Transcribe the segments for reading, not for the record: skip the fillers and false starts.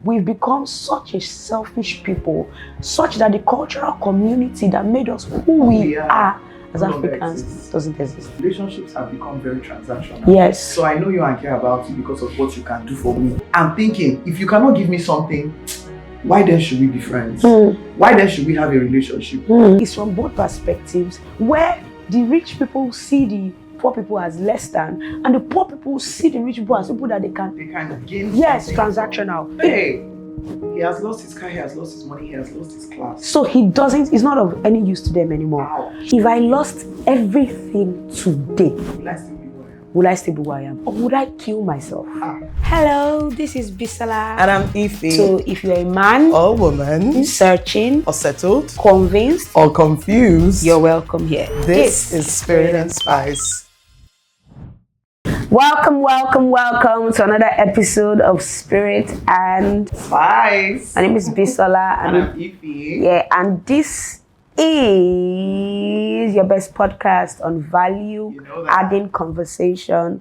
we've become such a selfish people, such that the cultural community that made us who we are as Africans doesn't exist. Relationships have become very transactional. Yes. So I know you and care about you because of what you can do for me. I'm thinking, if you cannot give me something, why then should we be friends? Why then should we have a relationship? It's from both perspectives, where the rich people see the poor people as less than, and the poor people see the rich people as people that they can gain. Yes, transactional. Hey, he has lost his car, he has lost his money, he has lost his class. So he's not of any use to them anymore. Wow. If I lost everything today, will I still be who I am? Or would I kill myself? Hello, this is Bisola. And I'm Ife. So if you're a man or woman searching or settled, convinced or confused, you're welcome here. This is Spirit and Spice. Welcome to another episode of Spirit and Spice. My name is Bisola and I'm Ife. Yeah, and this is your best podcast on value, adding conversation,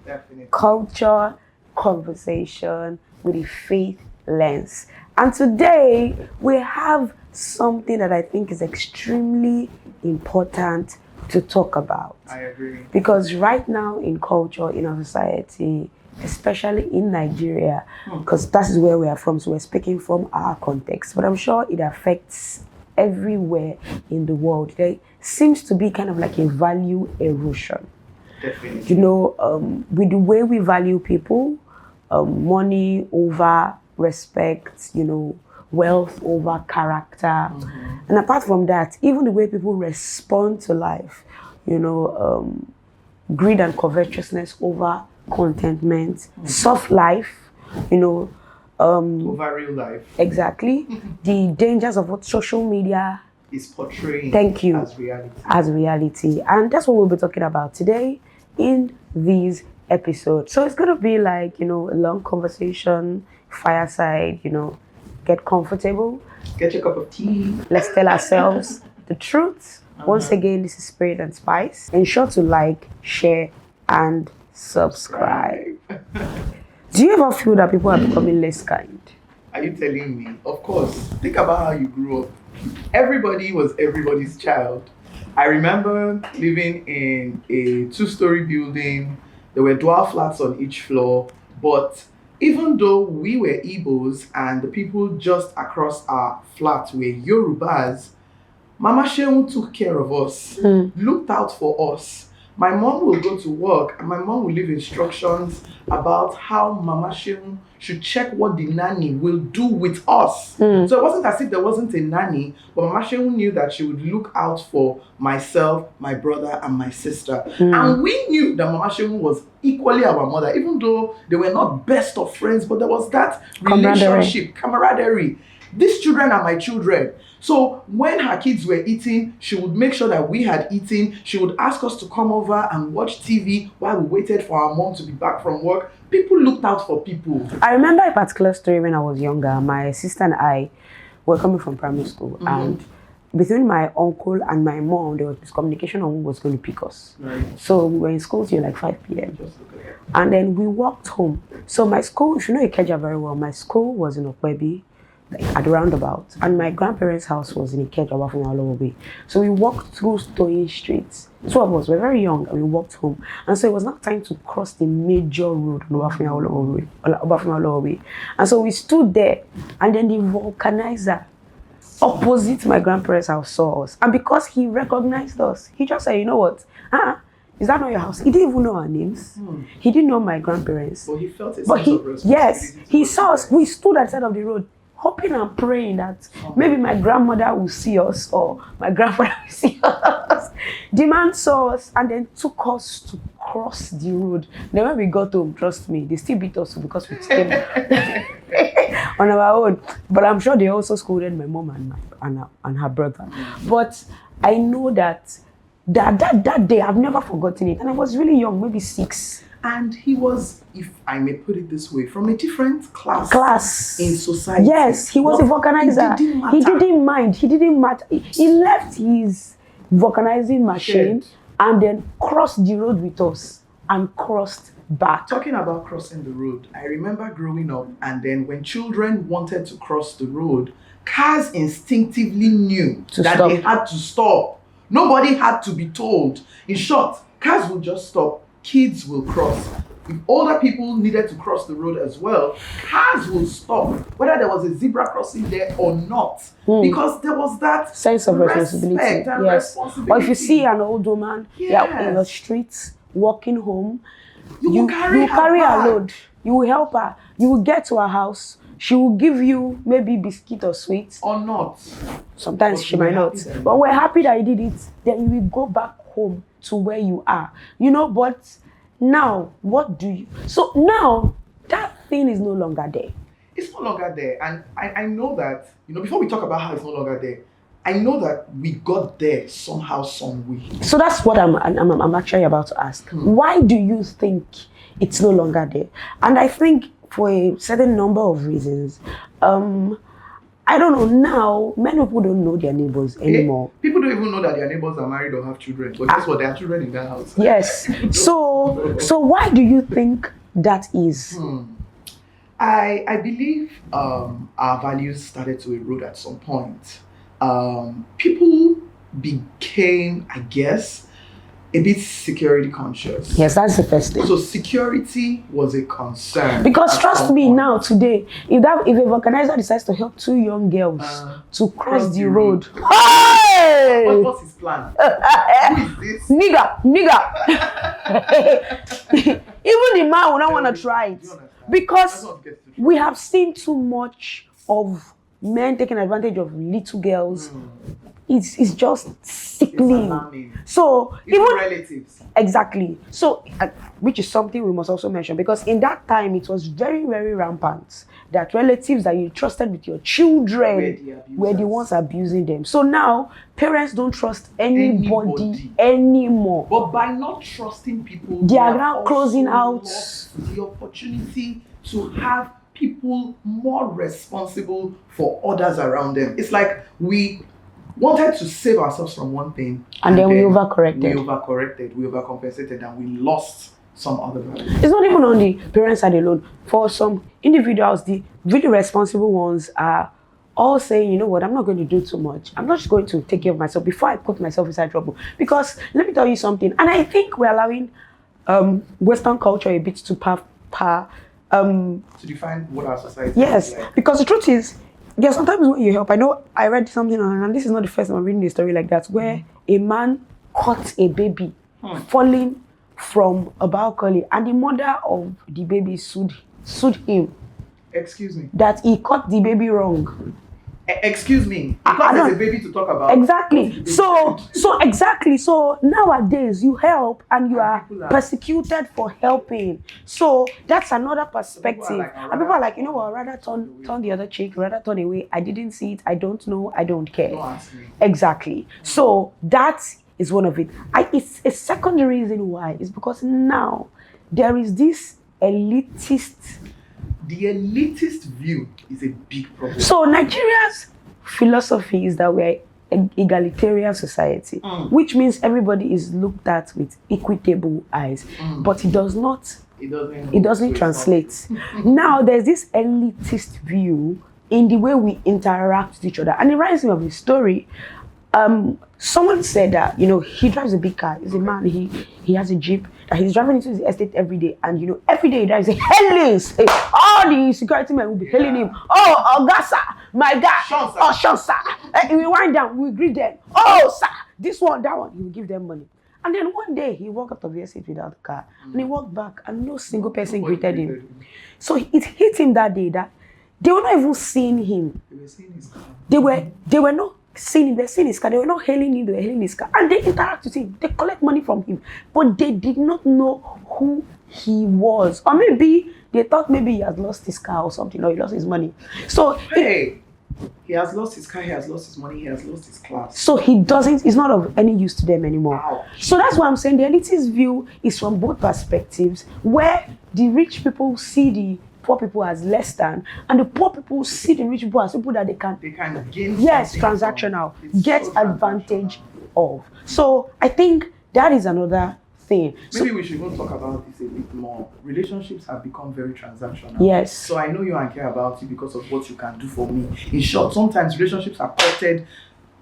culture, conversation with a faith lens. And today we have something that I think is extremely important to talk about. I agree. Because right now in culture, in our society, especially in Nigeria, because that is where we are from, so we're speaking from our context, but I'm sure it affects everywhere in the world. There seems to be kind of like a value erosion. Definitely. You know, with the way we value people, money over respect, you know, wealth over character. And apart from that, even the way people respond to life, you know, greed and covetousness over contentment, soft life, you know, over real life. Exactly. The dangers of what social media is portraying as reality. And that's what we'll be talking about today in these episodes. So it's gonna be like, you know, a long conversation, fireside, you know, get comfortable, get your cup of tea, let's tell ourselves the truth. Once again, this is Spirit and Spice. Ensure to like, share, and subscribe. Do you ever feel that people are becoming less kind? Are you telling me? Of course. Think about how you grew up. Everybody was everybody's child. I remember living in a 2-story building. There were dual flats on each floor, but even though we were Igbos and the people just across our flat were Yorubas, Mama Sheun took care of us, looked out for us. My mom will go to work and my mom will leave instructions about how Mama Sheun should check what the nanny will do with us. So it wasn't as if there wasn't a nanny, but Mama Sheun knew that she would look out for myself, my brother, and my sister. And we knew that Mama Sheun was equally our mother, even though they were not best of friends, but there was that relationship, camaraderie. These children are my children. So when her kids were eating, she would make sure that we had eaten. She would ask us to come over and watch TV while we waited for our mom to be back from work. People looked out for people. I remember a particular story when I was younger. My sister and I were coming from primary school, and between my uncle and my mom, there was miscommunication on who was going to pick us. So we were in school till like 5 p.m. And then we walked home. So my school, if you know Ikeja very well, my school was in Okwebi, like at the roundabout, and my grandparents' house was in Ikeja, Obafemi. So we walked through Stoyin streets. Two of us were very young, and we walked home. And so it was now time to cross the major road on Obafemi. And so we stood there, and then the vulcanizer opposite my grandparents' house saw us. And because he recognized us, he just said, you know what? Is that not your house? He didn't even know our names. He didn't know my grandparents. But he felt a sense of responsibility. Yes, he saw us. We stood at the side of the road, hoping and praying that maybe my grandmother will see us or my grandfather will see us. The man saw us and then took us to cross the road. Then when we got home, trust me, they still beat us because we came on our own. But I'm sure they also scolded my mom and her brother. But I know that day, I've never forgotten it. And I was really young, maybe 6. And he was, if I may put it this way, from a different class in society. Yes, he was a vulcanizer. He didn't mind. He didn't matter. He left his vulcanizing machine and then crossed the road with us and crossed back. Talking about crossing the road, I remember growing up, and then when children wanted to cross the road, cars instinctively knew that they had to stop. Nobody had to be told. In short, cars will just stop, kids will cross. If older people needed to cross the road as well, cars will stop, whether there was a zebra crossing there or not, because there was that sense of responsibility. Yes. Or if you see an old woman in the streets walking home, you will carry her load. You will help her. You will get to her house. She will give you maybe biscuit or sweets. Or not. Sometimes she might not. But we're happy that you did it. Then you will go back home to where you are. But now, what do you... So now, that thing is no longer there. It's no longer there. And I know that, before we talk about how it's no longer there, I know that we got there somehow, some way. So that's what I'm actually about to ask. Why do you think it's no longer there? And I think for a certain number of reasons. I don't know, now, many people don't know their neighbors anymore. People don't even know that their neighbors are married or have children. But guess what? They have children in their house. Yes. So why do you think that is? I believe our values started to erode at some point. People became, I guess, a bit security conscious. Yes, that's the first thing. So security was a concern. Because trust me, now today, if a organizer decides to help two young girls to cross the road, hey! What's his plan? Who is this? Nigga. Even the man will not want to try it. Because we have seen too much of men taking advantage of little girls. It's just sickening. So even relatives. Exactly. So which is something we must also mention, because in that time it was very, very rampant that relatives that you trusted with your children were the ones abusing them. So now parents don't trust anybody anymore. But by not trusting people, they are now closing out the opportunity to have people more responsible for others around them. It's like we wanted to save ourselves from one thing, and then we overcorrected. We overcompensated, and we lost some other value. It's not even on the parents side alone. For some individuals, the really responsible ones are all saying, you know what, I'm not going to do too much. I'm not just going to take care of myself before I put myself inside trouble. Because let me tell you something, and I think we're allowing Western culture a bit to to define what our society is like. Because the truth is, there's sometimes when you help. I know I read something, and this is not the first time I'm reading a story like that, where a man caught a baby falling from a balcony, and the mother of the baby sued him. Excuse me. That he caught the baby wrong. Excuse me. Because there's a baby to talk about. Exactly. So exactly. So nowadays you help and you are persecuted for helping. So that's another perspective. And people are like, you know what, rather turn the other cheek, rather turn away. I didn't see it. I don't know. I don't care. Don't ask me. Exactly. So that is one of it. It's a second reason why is because now there is this elitist. The elitist view is a big problem. So Nigeria's philosophy is that we're an egalitarian society, which means everybody is looked at with equitable eyes, but it doesn't translate. Now there's this elitist view in the way we interact with each other, and it reminds me of a story. Someone said that, he drives a big car. He's a man, he has a Jeep that he's driving into the estate every day. And, every day he drives a hailings. All the security men will be hailing him. Oh, Augasa, my guy. Sean, sir. We wind down, we greet them. Oh, sir, this one, that one. He will give them money. And then one day he walked out of the estate without the car. And he walked back and no single person greeted him. So it hit him that day that they were not even seeing him. They were seeing his car. They were not seeing him, they're seeing his car, they were not hailing him, they were hailing his car. And they interact with him, they collect money from him. But they did not know who he was. Or maybe they thought maybe he has lost his car or something, or he lost his money. So he has lost his car, he has lost his money, he has lost his class. So he's not of any use to them anymore. Ouch. So that's why I'm saying the elitist view is from both perspectives, where the rich people see the poor people as less than, and the poor people see the rich people as people that they can gain transactional, get advantage of. So I think that is another thing. Maybe we should even talk about this a bit more. Relationships have become very transactional. Yes. So I know you and care about you because of what you can do for me. In short, sometimes relationships are courted.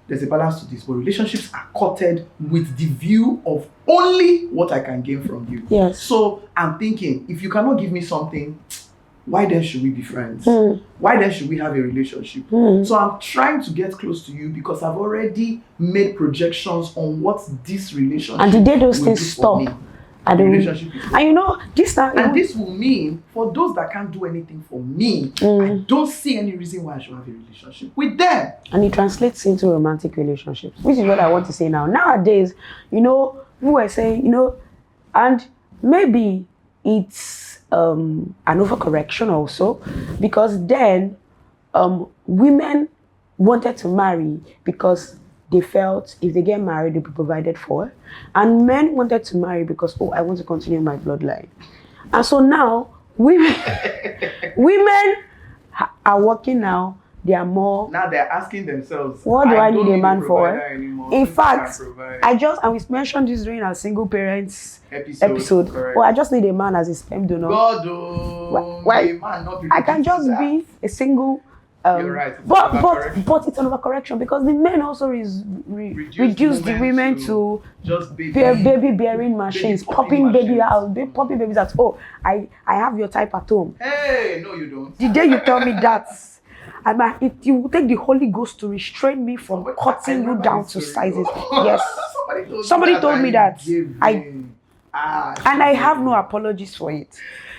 There's a balance to this, but relationships are courted with the view of only what I can gain from you. Yes. So I'm thinking, if you cannot give me something, why then should we be friends? Why then should we have a relationship? So I'm trying to get close to you because I've already made projections on what this relationship And the day those will things do stop, for me. I don't. Relationship is And you know, this time, and this will mean for those that can't do anything for me, I don't see any reason why I should have a relationship with them. and it translates into romantic relationships, which is what I want to say now. Nowadays, you know, we were saying, you know, and maybe it's an overcorrection also, because then women wanted to marry because they felt if they get married, they'll be provided for. And men wanted to marry because, oh, I want to continue my bloodline. And so now, women are working now. They are more. Now they're asking themselves, What do I need don't a man for? anymore, In since I can fact, provide. and we mentioned this during our single parents episode. Oh, I just need a man as a sperm donor. God, oh, Why? a man not I can related to just that. be a single. You're right. It's But it's an overcorrection because the men also reduce the women to just baby baby bearing machines, popping babies out. Oh, I have your type at home. Hey, no, you don't. The day you tell me that, you will take the Holy Ghost to restrain me from cutting you down to sizes. Yes. Somebody told me that. And I have no apologies for it.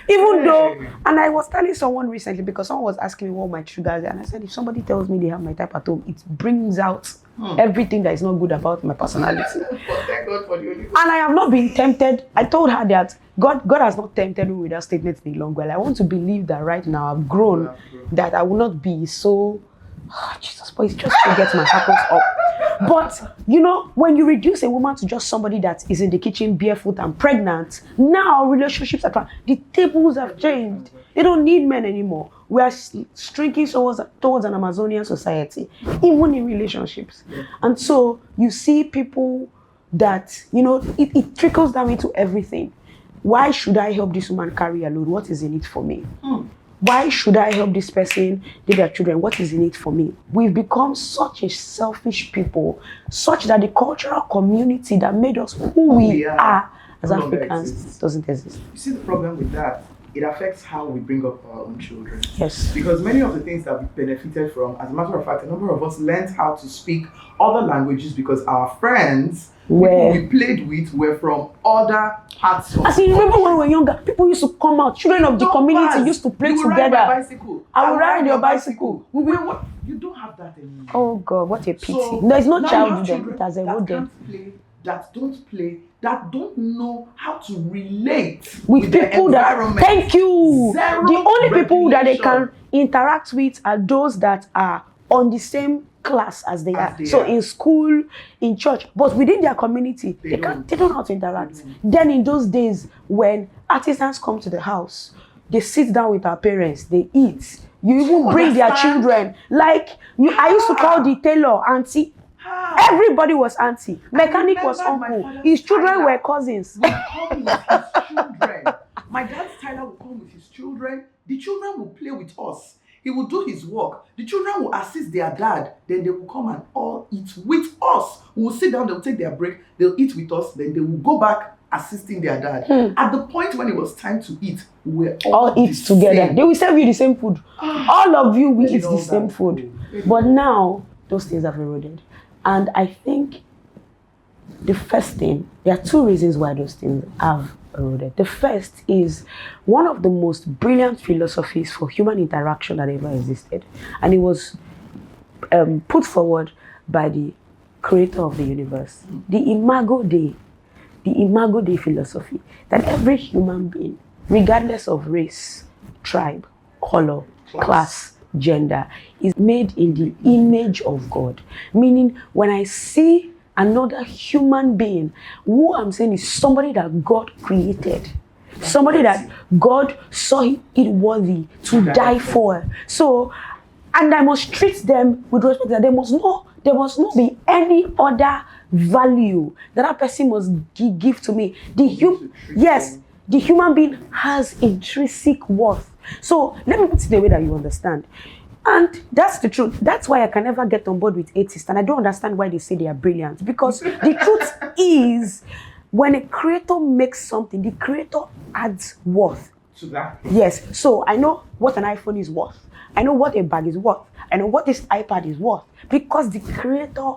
Even though, and I was telling someone recently because someone was asking me what my triggers are, and I said, if somebody tells me they have my type at home, it brings out everything that is not good about my personality. Thank God for the Holy Ghost. And I have not been tempted. I told her that God has not tempted me with that statement in a long while. I want to believe that right now I've grown, that I will not be so. Oh, Jesus, boy, it's just to get my hackles up. But, you know, when you reduce a woman to just somebody that is in the kitchen barefoot and pregnant, now relationships are the tables have changed. They don't need men anymore. We are shrinking towards an Amazonian society, even in relationships. And so you see people that, you know, it trickles down into everything. Why should I help this woman carry a load? What is in it for me? Why should I help this person with their children? What is in it for me? We've become such a selfish people, such that the cultural community that made us who we are as Africans doesn't exist. You see the problem with that? It affects how we bring up our own children. Yes. Because many of the things that we benefited from, as a matter of fact, a number of us learned how to speak other languages because our friends people we played with were from other parts of. As you remember when we were younger, people used to come out, children of the community used to play together. Ride my bicycle. I will ride your bicycle. You don't have that anymore. Oh God, what a pity. So There's no now childhood you have that has eroded. That don't play, that don't know how to relate with people that. Thank you. The only people that they can interact with are those that are on the same class as they are. So in school, in church, but within their community, they don't know how to interact. Then in those days when artisans come to the house, they sit down with our parents, they eat. You even bring their children. Like I used to call the tailor auntie. Everybody was auntie. Mechanic was uncle. His children were cousins. Would come with his children. My dad's Tyler would come with his children. The children will play with us. He will do his work. The children will assist their dad. Then they will come and all eat with us. We will sit down, they'll take their break, they'll eat with us, then they will go back assisting their dad. At the point when it was time to eat, we were all eat together. They will serve you the same food. All of you will eat the same food. But now, those things have eroded. And I think the first thing, there are two reasons why those things have eroded. The first is one of the most brilliant philosophies for human interaction that ever existed. And it was put forward by the creator of the universe. The Imago Dei philosophy. That every human being, regardless of race, tribe, color, class, gender, is made in the image of God. Meaning, when I see another human being, who I'm saying is somebody that God created, somebody that God saw it worthy to die for. So, and I must treat them with respect. That there must not be any other value that person must give to me. The human being has intrinsic worth. So let me put it the way that you understand. And that's the truth. That's why I can never get on board with atheists. And I don't understand why they say they are brilliant. Because the truth is, when a creator makes something, the creator adds worth to that. Yes. So I know what an iPhone is worth. I know what a bag is worth. I know what this iPad is worth. Because the creator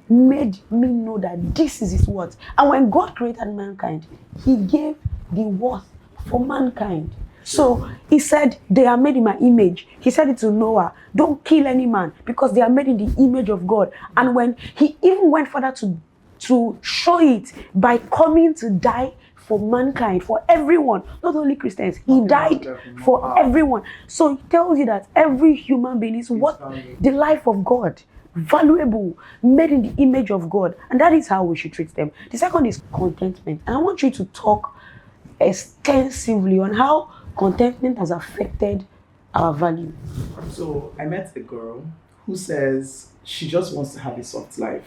made me know that this is his worth. And when God created mankind, he gave the worth for mankind. So he said, they are made in my image. He said it to Noah, don't kill any man because they are made in the image of God. And when he even went further to show it by coming to die for mankind, for everyone, not only Christians, he died for everyone. So he tells you that every human being is what the life of God, valuable, made in the image of God. And that is how we should treat them. The second is contentment. And I want you to talk extensively on how contentment has affected our value. So I met a girl who says she just wants to have a soft life.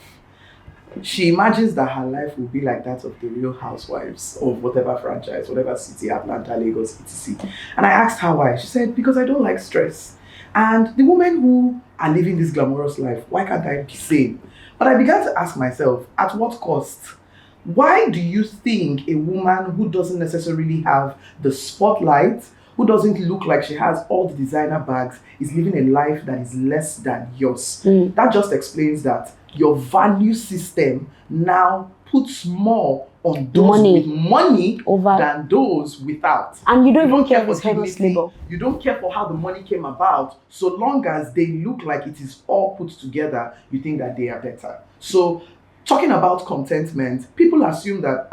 She imagines that her life will be like that of the Real Housewives of whatever franchise, whatever city, Atlanta, Lagos, etc. And I asked her why. She said, because I don't like stress. And the women who are living this glamorous life, why can't I be same? But I began to ask myself, at what cost? Why do you think a woman who doesn't necessarily have the spotlight, who doesn't look like she has all the designer bags, is living a life that is less than yours? That just explains that your value system now puts more on those with money over than those without. And you don't even care for honest labor. You don't care for how the money came about. So long as they look like it is all put together, you think that they are better. So talking about contentment, people assume that,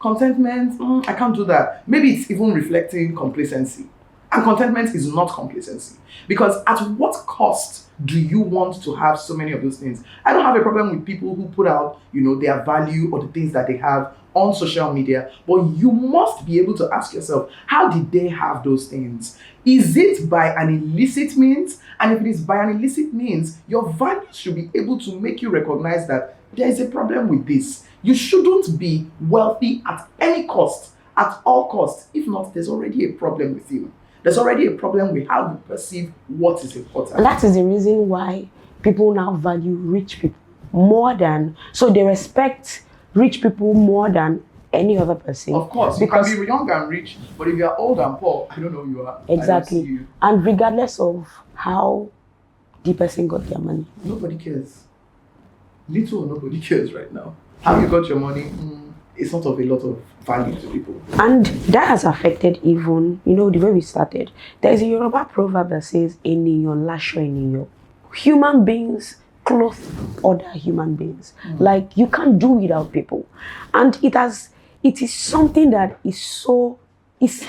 contentment, I can't do that. Maybe it's even reflecting complacency. And contentment is not complacency. Because at what cost do you want to have so many of those things? I don't have a problem with people who put out, their value or the things that they have on social media, but you must be able to ask yourself, how did they have those things? Is it by an illicit means? And if it is by an illicit means, your values should be able to make you recognize that there is a problem with this. You shouldn't be wealthy at any cost, at all costs. If not, there's already a problem with you. There's already a problem with how you perceive what is important. And that is the reason why people now value rich people more than, so they respect rich people more than any other person. Of course, because you can be young and rich, but if you're old and poor, I don't know who you are. Exactly. You. And regardless of how the person got their money. Nobody cares. Little or nobody cares right now. How you got your money, it's not of a lot of value to people. And that has affected even, the way we started. There's a Yoruba proverb that says, "Eniyan lasho eniyan." Human beings clothe other human beings. Like, you can't do without people. And it is something that is so, it's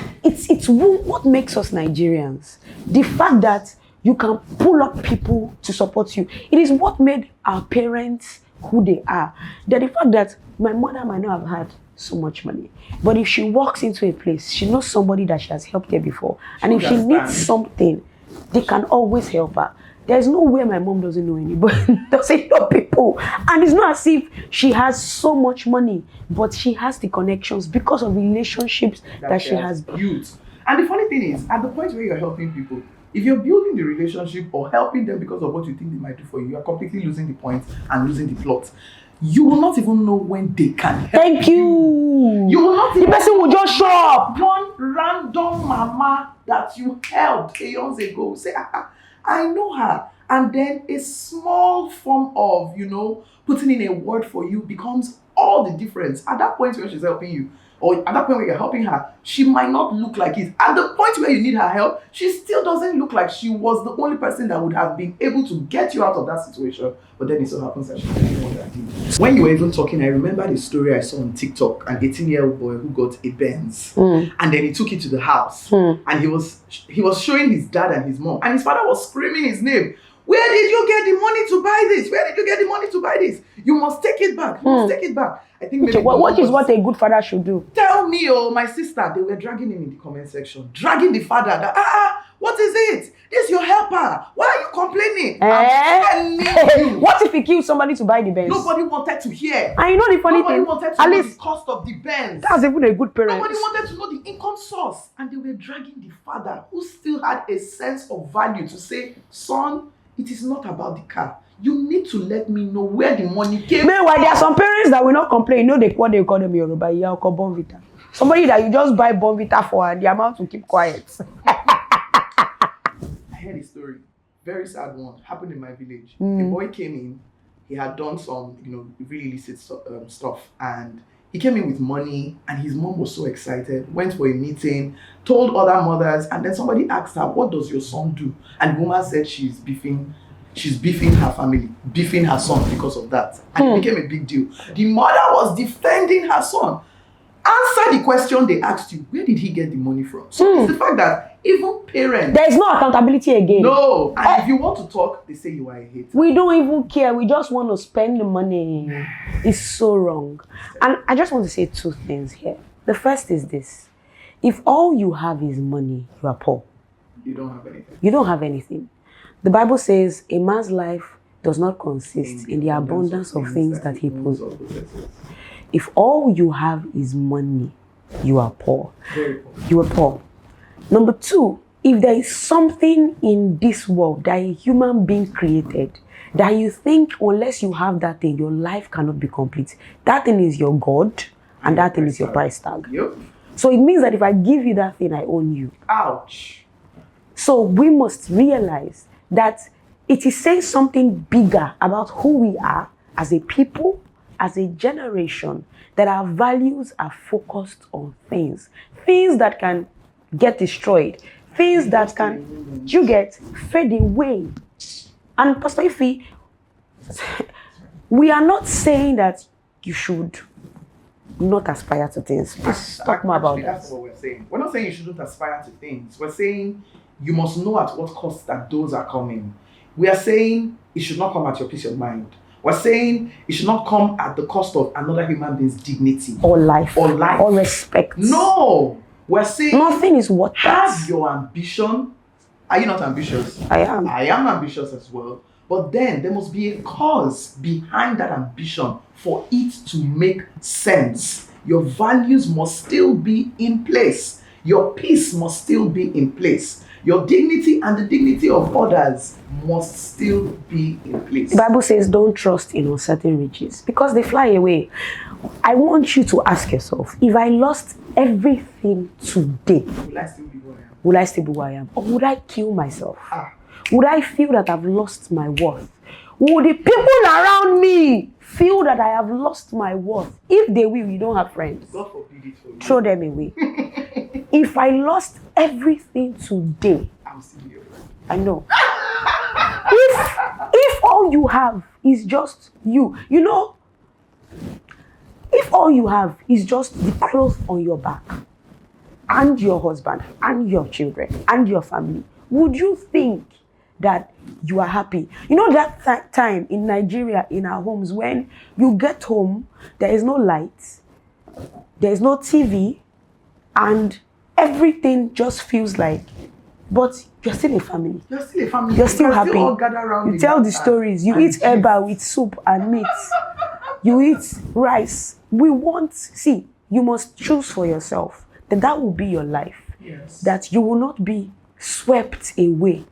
what makes us Nigerians. The fact that you can pull up people to support you. It is what made our parents who they are. That the fact that my mother might not have had so much money, but if she walks into a place, she knows somebody that she has helped her before. And if she needs something, they can always help her. There's no way my mom doesn't know anybody, doesn't know people. And it's not as if she has so much money, but she has the connections because of relationships that she has built. And the funny thing is, at the point where you're helping people, if you're building the relationship or helping them because of what you think they might do for you, you're completely losing the point and losing the plot. You will not even know when they can help Thank you. You will not. The person will just show up. One random mama that you helped years ago, say, I know her. And then a small form of, putting in a word for you becomes all the difference. At that point where she's helping you, or at that point where you're helping her, she might not look like it. At the point where you need her help, she still doesn't look like she was the only person that would have been able to get you out of that situation. But then it so happens that she's the one that did. When you were even talking, I remember the story I saw on TikTok, an 18-year-old boy who got a Benz. And then he took it to the house. And he was showing his dad and his mom. And his father was screaming his name. Where did you get the money to buy this? Where did you get the money to buy this? You must take it back. You must take it back. I think maybe what is what a good father should do? Tell me, my sister, they were dragging him in the comment section, dragging the father that, What is it? This is your helper. Why are you complaining? I'm telling you. What if he killed somebody to buy the Benz? Nobody wanted to hear. And you know the funny Nobody thing? wanted to At know least the cost of the Benz. that's even a good parent. Nobody wanted to know the income source. And they were dragging the father, who still had a sense of value, to say, son, it is not about the car. You need to let me know where the money came Meanwhile, from. there are some parents that will not complain. You know what they call them Yoruba, yeah, or Bonvita. Somebody that you just buy Bonvita for and the amount to keep quiet. I heard a story, very sad one, happened in my village. A boy came in, he had done some, really illicit stuff, and he came in with money, and his mom was so excited, went for a meeting, told other mothers, and then somebody asked her, what does your son do? And the woman said she's beefing her family, beefing her son because of that. And it became a big deal. The mother was defending her son. Answer the question they asked you. Where did he get the money from? So it's the fact that even parents... There is no accountability again. No. And if you want to talk, they say you are a hater. We don't even care. We just want to spend the money. It's so wrong. And I just want to say two things here. The first is this. If all you have is money, you are poor. You don't have anything. You don't have anything. The Bible says a man's life does not consist in the abundance of things that he possesses. If all you have is money, you are poor. Very poor. You are poor. Number two, if there is something in this world that a human being created that you think unless you have that thing, your life cannot be complete, that thing is your God and that thing is your price tag. Yep. So it means that if I give you that thing, I own you. Ouch. So we must realize that it is saying something bigger about who we are as a people, as a generation, that our values are focused on things that can get destroyed, things that can, fade away. And Pastor Ife, we are not saying that you should not aspire to things. Please talk more about that. That's what we're saying. We're not saying you shouldn't aspire to things. We're saying you must know at what cost that those are coming. We are saying it should not come at your peace of mind. We're saying it should not come at the cost of another human being's dignity. Or life. Or respect. No! We're saying nothing is worth that. Have your ambition. Are you not ambitious? I am. I am ambitious as well. But then there must be a cause behind that ambition for it to make sense. Your values must still be in place. Your peace must still be in place. Your dignity and the dignity of others must still be in place. The Bible says don't trust in uncertain riches because they fly away. I want you to ask yourself, if I lost everything today, will I still be who I am? Will I still be who I am? Or would I kill myself? Would I feel that I've lost my worth? Would the people around me feel that I have lost my worth? If they will, you don't have friends. God forbid it for you. Throw them away. If I lost everything today, I'm still your friend. I know. If all you have is just you, if all you have is just the clothes on your back, and your husband, and your children, and your family, would you think that you are happy? You know that time in Nigeria, in our homes, when you get home, there is no light, there is no TV, and everything just feels like, but you're still a family. You're still a family. You're still happy. All gather around you tell the stories. You eat eba with soup and meat. You eat rice. You must choose for yourself that will be your life. Yes. That you will not be swept away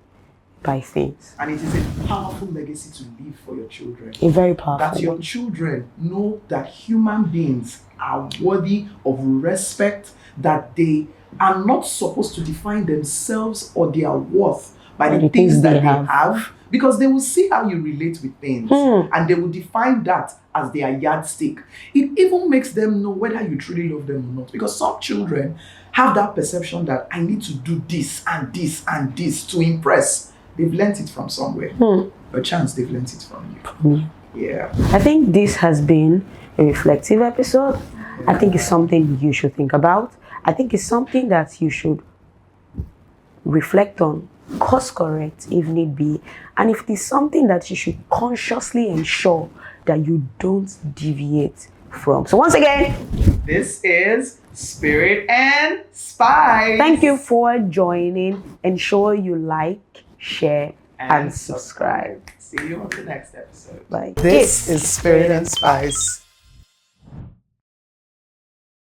by things. And it is a powerful legacy to leave for your children. A very powerful That your children know that human beings are worthy of respect, that they are not supposed to define themselves or their worth by the things that they have, because they will see how you relate with things and they will define that as their yardstick. It even makes them know whether you truly love them or not, because some children have that perception that I need to do this and this and this to impress. They've learnt it from somewhere. A chance they've learnt it from you. Yeah. I think this has been a reflective episode. I think it's something you should think about. I think it's something that you should reflect on, course correct if need be, and if it is something that you should consciously ensure that you don't deviate from. So once again, this is Spirit and Spirit. Spice. Thank you for joining. Ensure you like, share, and subscribe. See you on the next episode. Bye. This is Spirit and Spice.